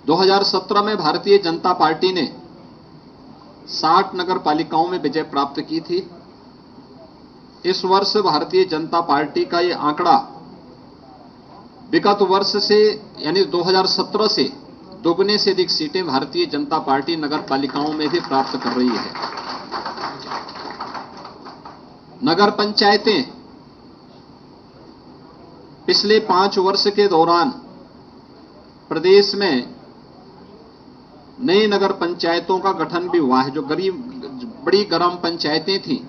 2017 में भारतीय जनता पार्टी ने 60 नगर पालिकाओं में विजय प्राप्त की थी। इस वर्ष भारतीय जनता पार्टी का ये आंकड़ा विगत वर्ष से यानी 2017 से दोगुने से अधिक सीटें भारतीय जनता पार्टी नगर पालिकाओं में भी प्राप्त कर रही है। नगर पंचायतें पिछले 5 वर्ष के दौरान प्रदेश में नई नगर पंचायतों का गठन भी हुआ है। जो बड़ी ग्राम पंचायतें थीं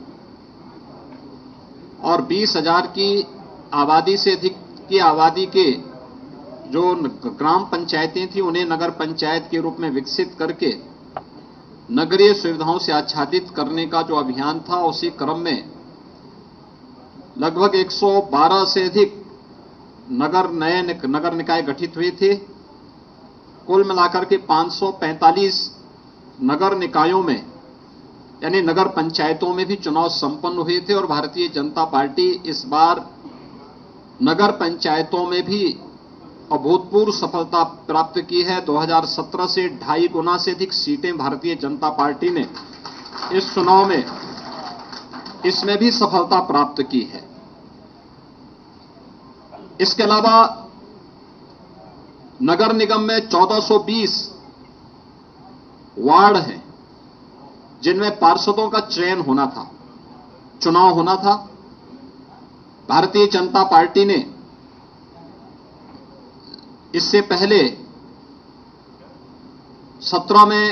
और 20,000 की आबादी से अधिक की आबादी के जो ग्राम पंचायतें थीं उन्हें नगर पंचायत के रूप में विकसित करके नगरीय सुविधाओं से आच्छादित करने का जो अभियान था, उसी क्रम में लगभग 112 से अधिक नए नगर निकाय गठित हुए थे। कुल मिलाकर के 545 नगर निकायों में यानी नगर पंचायतों में भी चुनाव संपन्न हुए थे और भारतीय जनता पार्टी इस बार नगर पंचायतों में भी अभूतपूर्व सफलता प्राप्त की है। 2017 से 2.5 गुना से अधिक सीटें भारतीय जनता पार्टी ने इस चुनाव में इसमें भी सफलता प्राप्त की है। इसके अलावा नगर निगम में 1420 वार्ड हैं जिनमें पार्षदों का चयन होना था, चुनाव होना था। भारतीय जनता पार्टी ने इससे पहले 17 में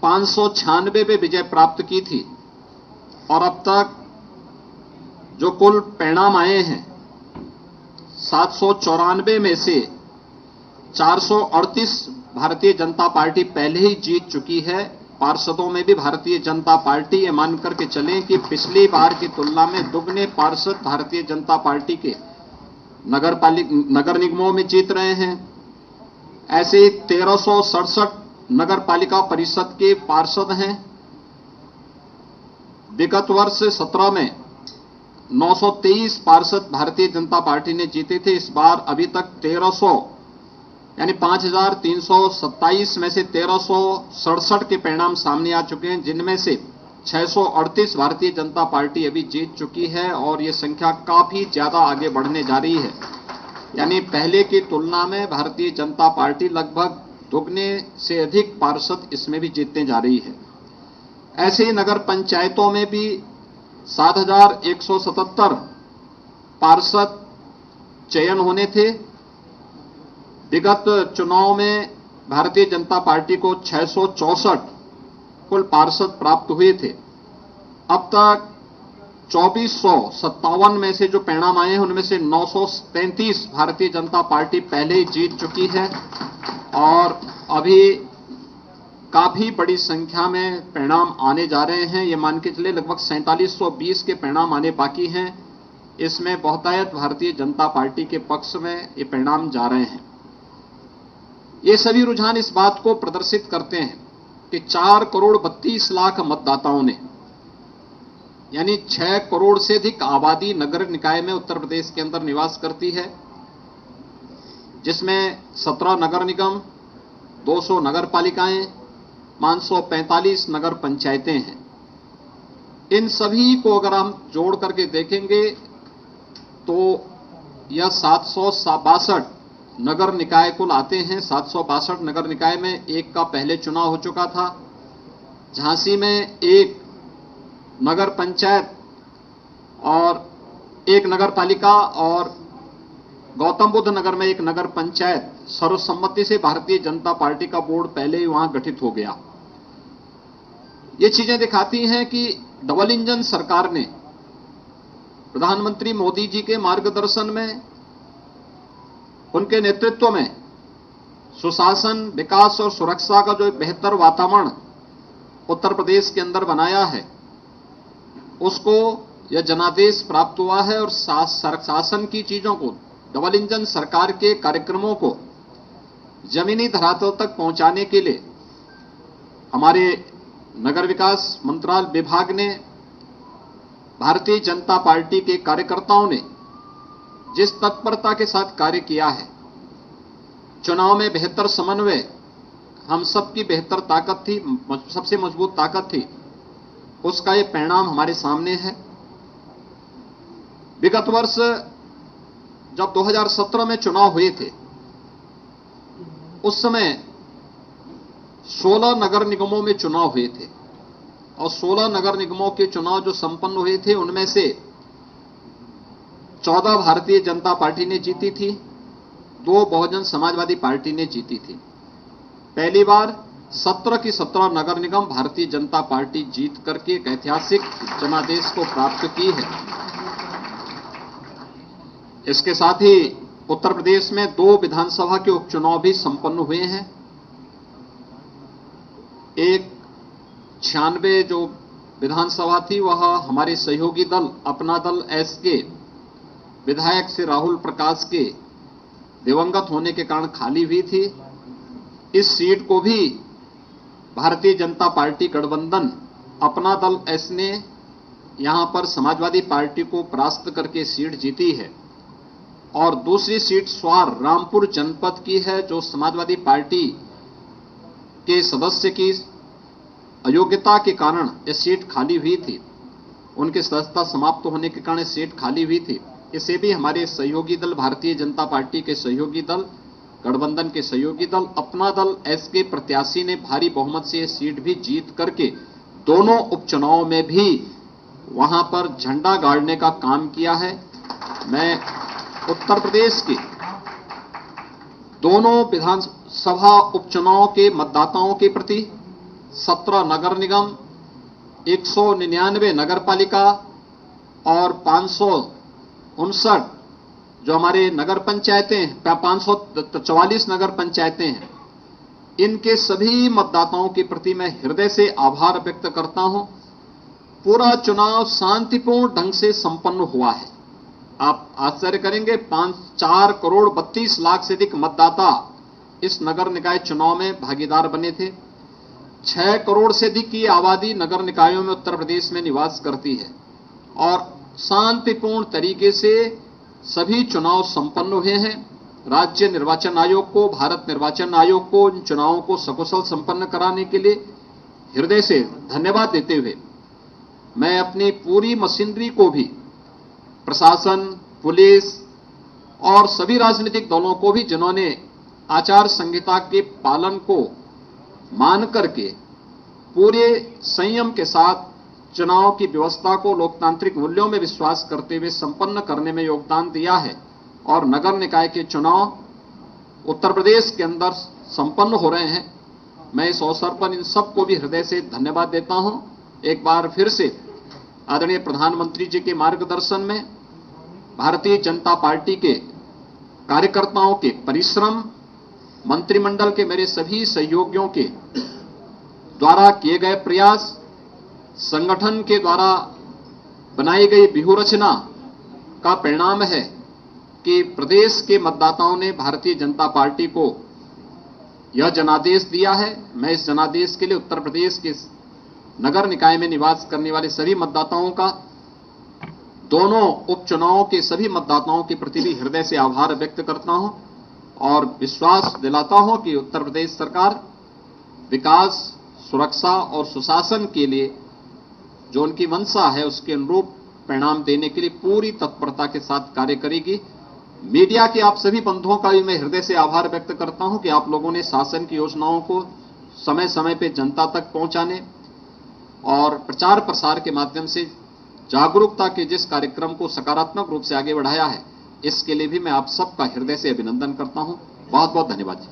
596 पे विजय प्राप्त की थी और अब तक जो कुल परिणाम आए हैं 794 में से 438 भारतीय जनता पार्टी पहले ही जीत चुकी है। पार्षदों में भी भारतीय जनता पार्टी ये मान करके चलें कि पिछली बार की तुलना में दुगने पार्षद भारतीय जनता पार्टी के नगर निगमों में जीत रहे हैं। ऐसे ही 1367 नगर पालिका परिषद के पार्षद हैं। विगत वर्ष 17 में 923 पार्षद भारतीय जनता पार्टी ने जीते थे। इस बार अभी तक 1300 यानी 5327 में से 1367 के परिणाम सामने आ चुके हैं, जिनमें से 638 भारतीय जनता पार्टी अभी जीत चुकी है और ये संख्या काफी ज्यादा आगे बढ़ने जा रही है। यानी पहले की तुलना में भारतीय जनता पार्टी लगभग दुगने से अधिक पार्षद इसमें भी जीतने जा रही है। ऐसे ही नगर पंचायतों में भी 7177 पार्षद चयन होने थे। विगत चुनाव में भारतीय जनता पार्टी को 664 कुल पार्षद प्राप्त हुए थे। अब तक 2457 में से जो परिणाम आए हैं उनमें से 933 भारतीय जनता पार्टी पहले ही जीत चुकी है और अभी काफी बड़ी संख्या में परिणाम आने जा रहे हैं। ये मान के चले लगभग 4720 के परिणाम आने बाकी हैं। इसमें बहुतायत भारतीय जनता पार्टी के पक्ष में ये परिणाम जा रहे हैं। ये सभी रुझान इस बात को प्रदर्शित करते हैं कि 4 करोड़ 32 लाख मतदाताओं ने यानी 6 करोड़ से अधिक आबादी नगर निकाय में उत्तर प्रदेश के अंदर निवास करती है, जिसमें 17 नगर निगम, 200 नगर पालिकाएं, 545 नगर पंचायतें हैं। इन सभी को अगर हम जोड़ करके देखेंगे तो यह 762 नगर निकाय कुल आते हैं। 762 नगर निकाय में एक का पहले चुनाव हो चुका था। झांसी में एक नगर पंचायत और एक नगर पालिका और गौतम बुद्ध नगर में एक नगर पंचायत सर्वसम्मति से भारतीय जनता पार्टी का बोर्ड पहले ही वहां गठित हो गया। ये चीजें दिखाती हैं कि डबल इंजन सरकार ने प्रधानमंत्री मोदी जी के मार्गदर्शन में, उनके नेतृत्व में सुशासन, विकास और सुरक्षा का जो एक बेहतर वातावरण उत्तर प्रदेश के अंदर बनाया है, उसको यह जनादेश प्राप्त हुआ है और शासन की चीजों को, डबल इंजन सरकार के कार्यक्रमों को जमीनी धरातल तक पहुंचाने के लिए हमारे नगर विकास मंत्रालय विभाग ने, भारतीय जनता पार्टी के कार्यकर्ताओं ने जिस तत्परता के साथ कार्य किया है, चुनाव में बेहतर समन्वय हम सबकी बेहतर ताकत थी, सबसे मजबूत ताकत थी, उसका ये परिणाम हमारे सामने है। विगत वर्ष जब 2017 में चुनाव हुए थे, उस समय 16 नगर निगमों में चुनाव हुए थे और 16 नगर निगमों के चुनाव जो संपन्न हुए थे उनमें से 14 भारतीय जनता पार्टी ने जीती थी, 2 बहुजन समाजवादी पार्टी ने जीती थी। पहली बार 17 की 17 नगर निगम भारतीय जनता पार्टी जीत करके एक ऐतिहासिक जनादेश को प्राप्त की है। इसके साथ ही उत्तर प्रदेश में 2 विधानसभा के उपचुनाव भी संपन्न हुए हैं। एक 96 जो विधानसभा थी वह हमारे सहयोगी दल अपना दल एस के विधायक श्री राहुल प्रकाश के दिवंगत होने के कारण खाली हुई थी। इस सीट को भी भारतीय जनता पार्टी गठबंधन अपना दल एस ने यहां पर समाजवादी पार्टी को परास्त करके सीट जीती है। और दूसरी सीट स्वार रामपुर जनपद की है, जो समाजवादी पार्टी के सदस्य की अयोग्यता के कारण यह सीट खाली हुई थी, उनकी सदस्यता समाप्त होने के कारण सीट खाली हुई थी। इसे भी हमारे सहयोगी दल भारतीय जनता पार्टी के सहयोगी दल गठबंधन के सहयोगी दल अपना दल एस के प्रत्याशी ने भारी बहुमत से यह सीट भी जीत करके दोनों उपचुनावों में भी वहां पर झंडा गाड़ने का काम किया है। मैं उत्तर प्रदेश के दोनों विधानसभा उपचुनाव के मतदाताओं के प्रति 17 नगर निगम, 199 नगर पालिका और 559 जो हमारे नगर पंचायतें हैं, 544 नगर पंचायतें हैं, इनके सभी मतदाताओं के प्रति मैं हृदय से आभार व्यक्त करता हूं। पूरा चुनाव शांतिपूर्ण ढंग से संपन्न हुआ है। आप आश्चर्य करेंगे, 4 करोड़ 32 लाख से अधिक मतदाता इस नगर निकाय चुनाव में भागीदार बने थे। 6 करोड़ से अधिक की आबादी नगर निकायों में उत्तर प्रदेश में निवास करती है और शांतिपूर्ण तरीके से सभी चुनाव संपन्न हुए हैं। राज्य निर्वाचन आयोग को, भारत निर्वाचन आयोग को इन चुनावों को सकुशल संपन्न कराने के लिए हृदय से धन्यवाद देते हुए मैं अपनी पूरी मशीनरी को भी, प्रशासन, पुलिस और सभी राजनीतिक दलों को भी, जिन्होंने आचार संहिता के पालन को मान करके पूरे संयम के साथ चुनाव की व्यवस्था को लोकतांत्रिक मूल्यों में विश्वास करते हुए संपन्न करने में योगदान दिया है और नगर निकाय के चुनाव उत्तर प्रदेश के अंदर संपन्न हो रहे हैं। मैं इस अवसर पर इन सबको भी हृदय से धन्यवाद देता हूं। एक बार फिर से आदरणीय प्रधानमंत्री जी के मार्गदर्शन में भारतीय जनता पार्टी के कार्यकर्ताओं के परिश्रम, मंत्रिमंडल के मेरे सभी सहयोगियों के द्वारा किए गए प्रयास, संगठन के द्वारा बनाई गई व्यूहरचना का परिणाम है कि प्रदेश के मतदाताओं ने भारतीय जनता पार्टी को यह जनादेश दिया है। मैं इस जनादेश के लिए उत्तर प्रदेश के नगर निकाय में निवास करने वाले सभी मतदाताओं का, दोनों उपचुनावों के सभी मतदाताओं के प्रति भी हृदय से आभार व्यक्त करता हूं और विश्वास दिलाता हूं कि उत्तर प्रदेश सरकार विकास, सुरक्षा और सुशासन के लिए जो उनकी मंशा है उसके अनुरूप परिणाम देने के लिए पूरी तत्परता के साथ कार्य करेगी। मीडिया के आप सभी बंधुओं का भी मैं हृदय से आभार व्यक्त करता हूं कि आप लोगों ने शासन की योजनाओं को समय समय पर जनता तक पहुंचाने और प्रचार प्रसार के माध्यम से जागरूकता के जिस कार्यक्रम को सकारात्मक रूप से आगे बढ़ाया है, इसके लिए भी मैं आप सबका हृदय से अभिनंदन करता हूं। बहुत बहुत धन्यवाद।